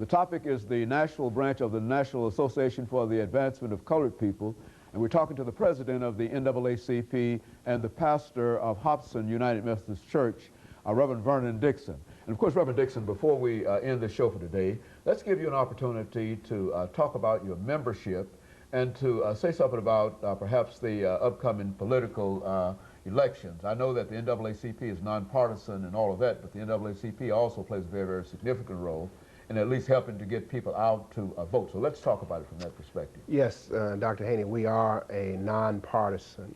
The topic is the national branch of the National Association for the Advancement of Colored People, and we're talking to the president of the NAACP and the pastor of Hobson United Methodist Church, Reverend Vernon Dixon. And of course, Reverend Dixon, before we end the show for today, let's give you an opportunity to talk about your membership and to say something about perhaps the upcoming political elections. I know that the NAACP is nonpartisan and all of that, but the NAACP also plays a very, very significant role in at least helping to get people out to vote. So let's talk about it from that perspective. Yes, Dr. Haney, we are a nonpartisan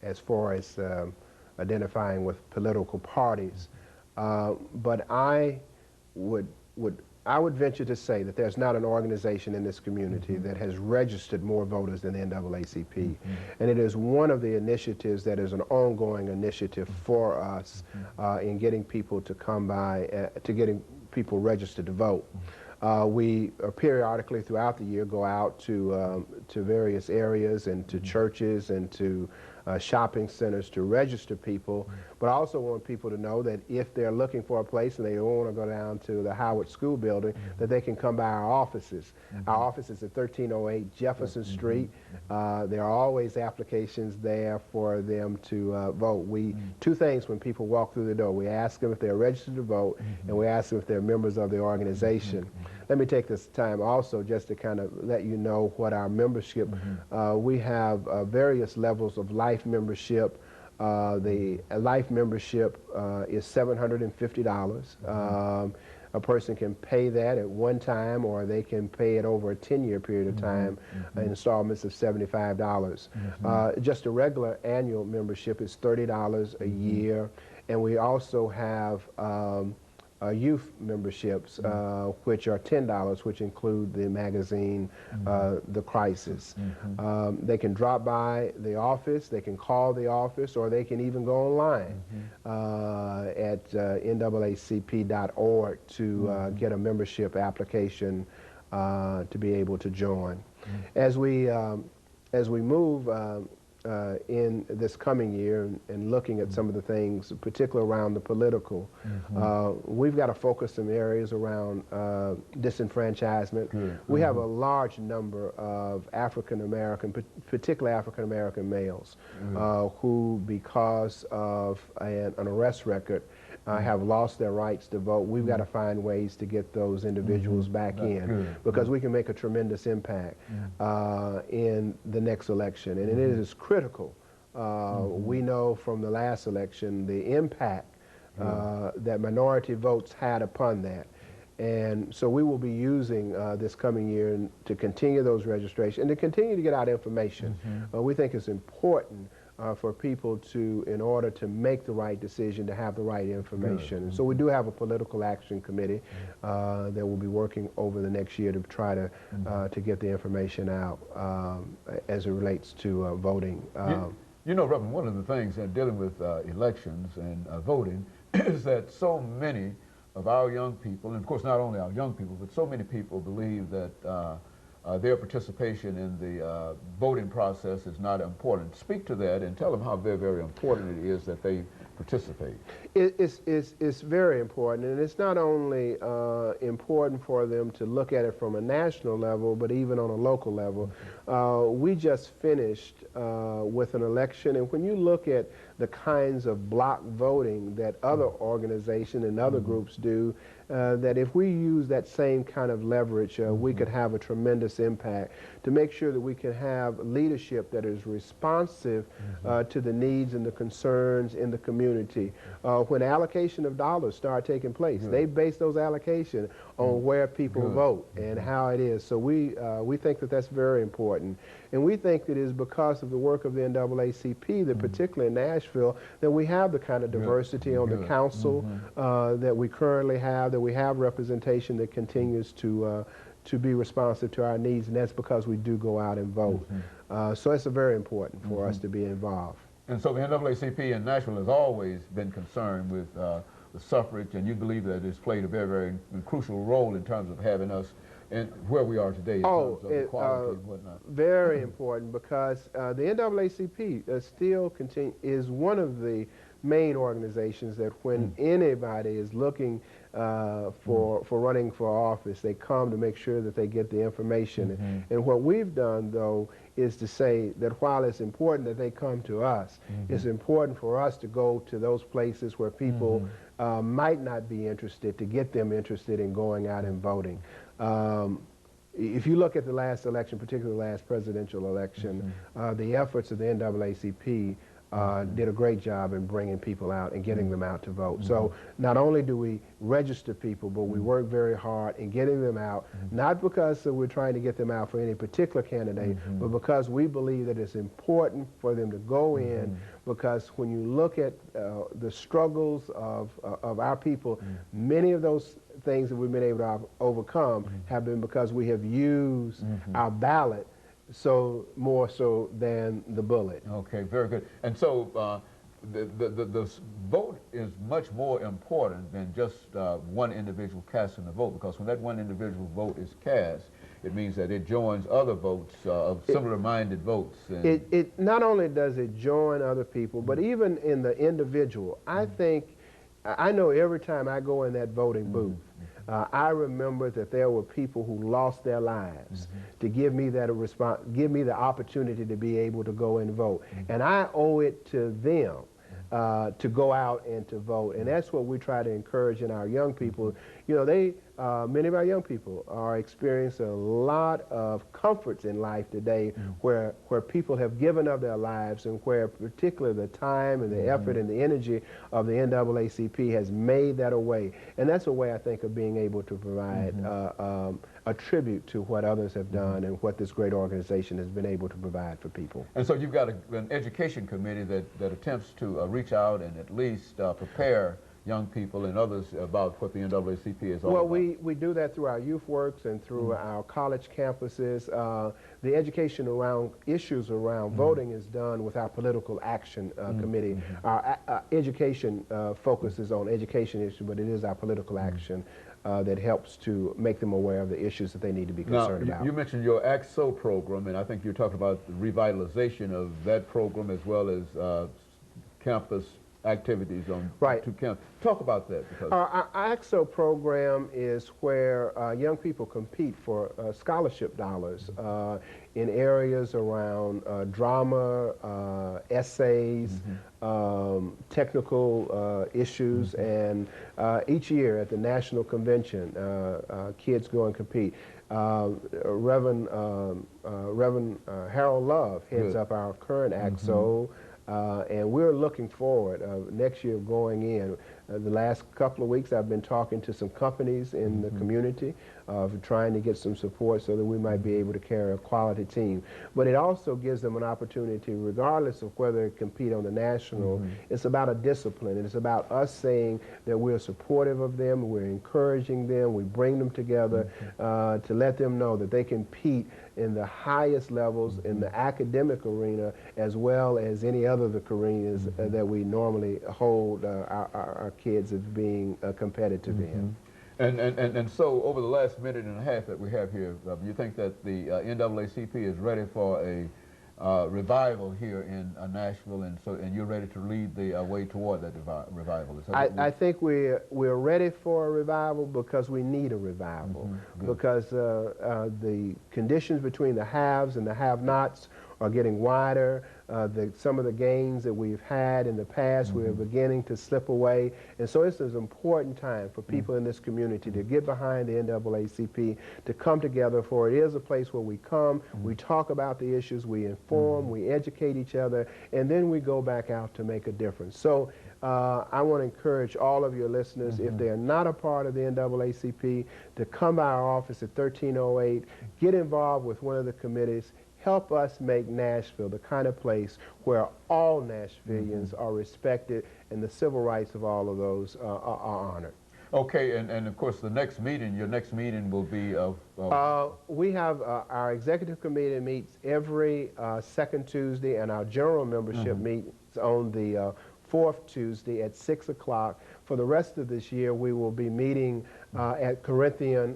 as far as identifying with political parties. But I would venture to say that there's not an organization in this community that has registered more voters than the NAACP. And it is one of the initiatives that is an ongoing initiative for us in getting people to come by, to getting people registered to vote. We periodically throughout the year go out to various areas and to churches and to shopping centers to register people, but I also want people to know that if they're looking for a place and they don't want to go down to the Howard School building, that they can come by our offices. Our office is at 1308 Jefferson Street. There are always applications there for them to vote. Two things when people walk through the door. We ask them if they're registered to vote, and we ask them if they're members of the organization. Let me take this time also just to kind of let you know what our membership, we have various levels of life membership. The life membership is $750. A person can pay that at one time, or they can pay it over a 10-year period of time, installments of $75. Just a regular annual membership is $30 a year, and we also have youth memberships, which are $10, which include the magazine, The Crisis. They can drop by the office, they can call the office, or they can even go online at naacp.org to get a membership application to be able to join. As we move in this coming year and looking at some of the things, particularly around the political, we've got to focus some areas around disenfranchisement. We have a large number of African-American, particularly African-American males, who, because of an arrest record, have lost their rights to vote. We've got to find ways to get those individuals back in, because we can make a tremendous impact in the next election. And it is critical. We know from the last election the impact that minority votes had upon that. And so we will be using this coming year to continue those registrations and to continue to get out information. We think it's important for people to, in order to make the right decision, to have the right information. And so we do have a political action committee that will be working over the next year to try to get the information out as it relates to voting. You know, Reverend, one of the things dealing with elections and voting is that so many of our young people, and of course not only our young people, but so many people believe that their participation in the voting process is not important. Speak to that and tell them how very, very important it is that they participate. It's very important, and it's not only important for them to look at it from a national level, but even on a local level. We just finished with an election, and when you look at the kinds of block voting that other organizations and other groups do, that if we use that same kind of leverage, we could have a tremendous impact to make sure that we can have leadership that is responsive to the needs and the concerns in the community. When allocation of dollars start taking place, they base those allocations on where people vote and how it is. So we think that that's very important. And we think that it is because of the work of the NAACP, that particularly in Nashville, that we have the kind of diversity on the council that we currently have, that we have representation that continues to be responsive to our needs, and that's because we do go out and vote. So it's very important for us to be involved. And so the NAACP in Nashville has always been concerned with the suffrage, and you believe that it's played a very, very crucial role in terms of having us and where we are today in terms of equality and whatnot. Very important, because the NAACP still is one of the main organizations that when anybody is looking for running for office, they come to make sure that they get the information. And what we've done, though, is to say that while it's important that they come to us, it's important for us to go to those places where people might not be interested, to get them interested in going out and voting. If you look at the last election, particularly the last presidential election, the efforts of the NAACP did a great job in bringing people out and getting them out to vote. So not only do we register people, but we work very hard in getting them out, not because we're trying to get them out for any particular candidate, but because we believe that it's important for them to go in, because when you look at the struggles of our people, many of those things that we've been able to overcome have been because we have used our ballot more so than the bullet. Okay, very good. And so the vote is much more important than just one individual casting a vote, because when that one individual vote is cast, it means that it joins other votes of similar-minded votes. And it not only does it join other people, but even in the individual, I know every time I go in that voting booth, I remember that there were people who lost their lives to give me give me the opportunity to be able to go and vote. And I owe it to them to go out and to vote. And that's what we try to encourage in our young people. You know, many of our young people are experiencing a lot of comforts in life today where people have given up their lives, and where particularly the time and the effort and the energy of the NAACP has made that a way. And that's a way, I think, of being able to provide a tribute to what others have done and what this great organization has been able to provide for people. And so you've got an education committee that attempts to reach out and at least prepare young people and others about what the NAACP is all about. Well, we do that through our youth works and through our college campuses. The education around issues around voting is done with our political action committee. Our education focuses on education issues, but it is our political action that helps to make them aware of the issues that they need to be concerned about. You mentioned your ACT-SO program, and I think you're talking about the revitalization of that program as well as campus activities on two campuses. Talk about that. Because our ACT-SO program is where young people compete for scholarship dollars in areas around drama, essays, technical issues, and each year at the national convention, kids go and compete. Reverend Harold Love heads up our current ACT-SO. And we're looking forward next year going in. The last couple of weeks I've been talking to some companies in the community trying to get some support so that we might be able to carry a quality team. But it also gives them an opportunity, regardless of whether they compete on the national, it's about a discipline. And it's about us saying that we're supportive of them, we're encouraging them, we bring them together to let them know that they compete in the highest levels in the academic arena as well as any other of the arenas that we normally hold our kids as being competitive in. And so over the last minute and a half that we have here, you think that the NAACP is ready for a revival here in Nashville, and you're ready to lead the way toward that revival? I think we're ready for a revival because we need a revival, because the conditions between the haves and the have-nots are getting wider. Some of the gains that we've had in the past, we're beginning to slip away. And so it's an important time for people in this community to get behind the NAACP, to come together, for it is a place where we come, we talk about the issues, we inform, we educate each other, and then we go back out to make a difference. So I want to encourage all of your listeners, if they are not a part of the NAACP, to come by our office at 1308, get involved with one of the committees, help us make Nashville the kind of place where all Nashvillians are respected and the civil rights of all of those are honored. Okay, and of course the next meeting, your next meeting will be we have our executive committee meets every second Tuesday, and our general membership meets on the fourth Tuesday at 6 o'clock. For the rest of this year, we will be meeting at Corinthian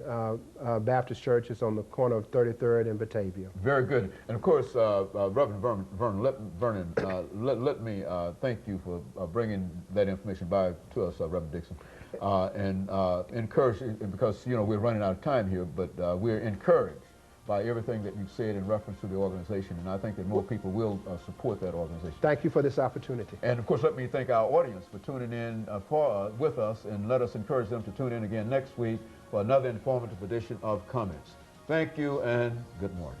Baptist Church. It's on the corner of 33rd and Batavia. Very good. And of course, Reverend Vernon, let me thank you for bringing that information by to us, Reverend Dixon, and encourage, because you know we're running out of time here, but we're encouraged by everything that you've said in reference to the organization, and I think that more people will support that organization. Thank you for this opportunity. And of course, let me thank our audience for tuning in with us, and let us encourage them to tune in again next week for another informative edition of Comments. Thank you and good morning.